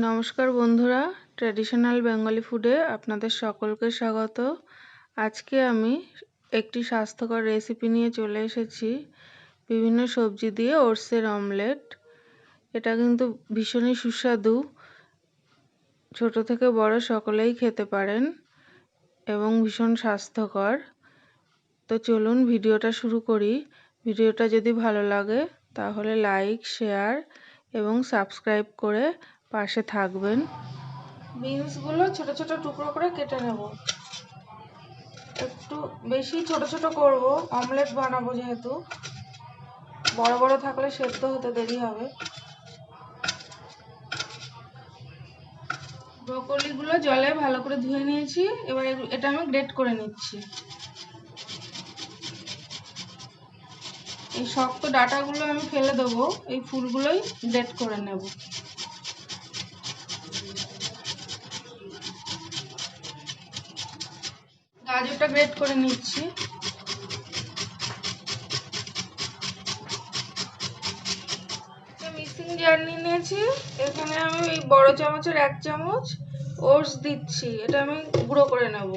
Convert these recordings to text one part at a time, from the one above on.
নমস্কার বন্ধুরা, traditional Bengali ফুডে আপনাদের সকলকে স্বাগত। আজকে আমি একটি স্বাস্থ্যকর রেসিপি নিয়ে চলে এসেছি। বিভিন্ন সবজি দিয়ে ওটসের অমলেট। এটা কিন্তু ভীষণই সুস্বাদু, ছোট থেকে বড় সকলেই খেতে পারেন এবং ভীষণ স্বাস্থ্যকর। তো চলুন ভিডিওটা শুরু করি। ভিডিওটা যদি ভালো লাগে তাহলে লাইক, শেয়ার এবং সাবস্ক্রাইব করে পাশে থাকবেন। বিনসগুলো ছোট ছোট টুকরো করে কেটে নেব। একটু বেশি ছোট ছোট করব, অমলেট বানাবো যেহেতু। বড় বড় থাকলে সেদ্ধ হতে দেরি হবে। ব্রকলিগুলো জলে ভালো করে ধুয়ে নিয়েছি। এবার এটা আমি গ্রেট করে নিচ্ছি। এই শক্ত ডাটাগুলো আমি ফেলে দেবো, এই ফুলগুলোই গ্রেট করে নেব। গাজরটা গ্রেট করে নিচ্ছি। মিক্সিং জার নিয়ে নিয়েছি। এখানে আমি এই বড় চামচের 1 চামচ ওটস দিচ্ছি। এটা আমি গুঁড়ো করে নেব।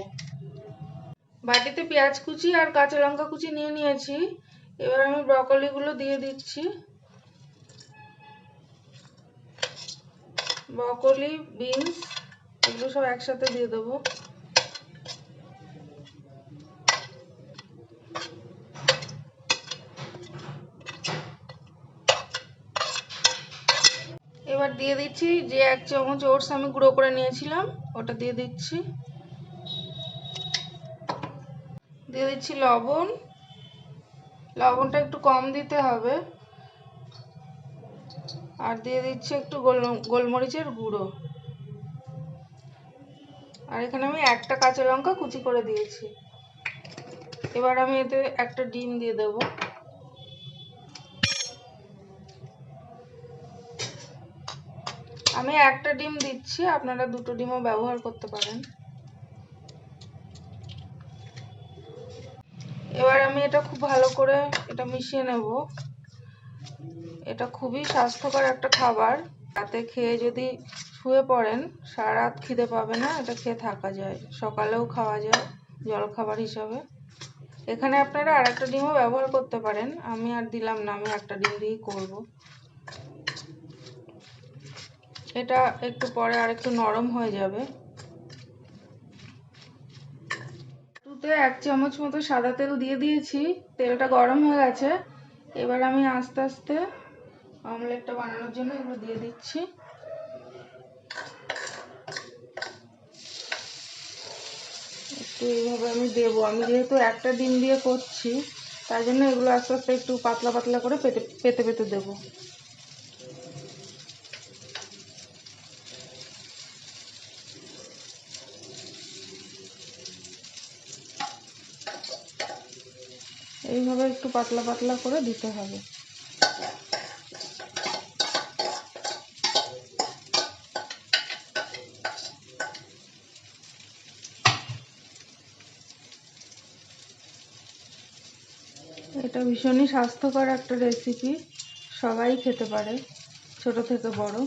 বাটিতে পেঁয়াজ কুচি আর কাঁচা লঙ্কা কুচি নিয়ে নিয়েছি। এবার আমি ব্রকলিগুলো দিয়ে দিচ্ছি। ব্রকলি, বিনস এগুলো সব একসাথে দিয়ে দেবো। এবার দিয়ে দিচ্ছি যে 1 চামচ ওটস আমি গুঁড়ো করে নিয়েছিলাম, ওটা দিয়ে দিচ্ছি। দিয়ে দিচ্ছি লবণ। লবণটা একটু কম দিতে হবে। আর দিয়ে দিচ্ছি একটু গোলমরিচের গুঁড়ো। আর এখানে আমি একটা কাঁচা লঙ্কা কুচি করে দিয়েছি। এবার আমি এতে একটা ডিম দিয়ে দেব। আমি একটা ডিম দিচ্ছি, আপনারা 2টো ডিমও ব্যবহার করতে পারেন। এবার আমি এটা খুব ভালো করে এটা মিশিয়ে নেব। এটা খুবই স্বাস্থ্যকর একটা খাবার। রাতে খেয়ে যদি শুয়ে পড়েন সারা রাত খিদে পাবে না। এটা খেয়ে থাকা যায়, সকালেও খাওয়া যায় জলখাবার হিসাবে। এখানে আপনারা আরেকটা ডিমও ব্যবহার করতে পারেন, আমি আর দিলাম না, আমি একটা ডিম দিয়েই করব। এটা একটু পরে আর একটু নরম হয়ে যাবে। 1 চামচ মতো সাদা তেল দিয়ে দিয়েছি। তেলটা গরম হয়ে গেছে। এবার আমি আস্তে আস্তে অমলেটটা বানানোর জন্য এগুলো দিয়ে দিচ্ছি। একটু এইভাবে আমি দেবো। আমি যেহেতু একটা ডিম দিয়ে করছি তাই জন্য এগুলো আস্তে আস্তে একটু পাতলা পাতলা করে পেতে পেতে দেবো। এইভাবে একটু পাতলা পাতলা করে দিতে হবে। এটা ভীষণই স্বাস্থ্যকর একটা রেসিপি, সবাই খেতে পারে, ছোট থেকে বড়।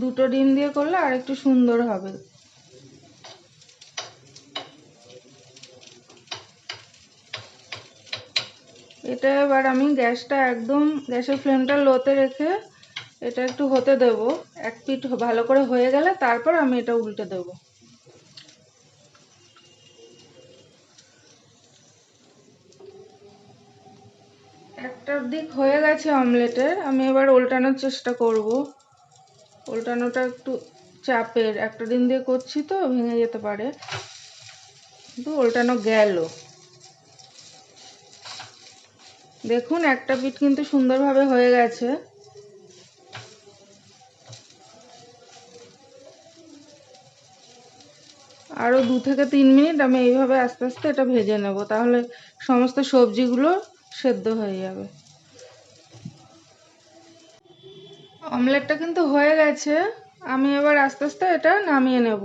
দুটো ডিম দিয়ে করলে আর একটু সুন্দর হবে। এটা এবার আমি গ্যাসের ফ্লেমটা লোতে রেখে এটা একটু হতে দেব। এক পিঠ ভালো করে হয়ে গেলে তারপর আমি এটা উল্টে দেব। একটা দিক হয়ে গেছে অমলেটের, আমি এবার উল্টানোর চেষ্টা করব। উল্টানোটা একটু চাপের, একটা ডিম দিয়ে করছি তো ভেঙে যেতে পারে, কিন্তু উল্টানো গেল। দেখুন একটা পিঠ কিন্তু সুন্দরভাবে হয়ে গেছে। আরও 2 থেকে 3 মিনিট আমি এইভাবে আস্তে আস্তে এটা ভেজে নেব, তাহলে সমস্ত সবজিগুলো সেদ্ধ হয়ে যাবে। অমলেটটা কিন্তু হয়ে গেছে। আমি এবার আস্তে আস্তে এটা নামিয়ে নেব।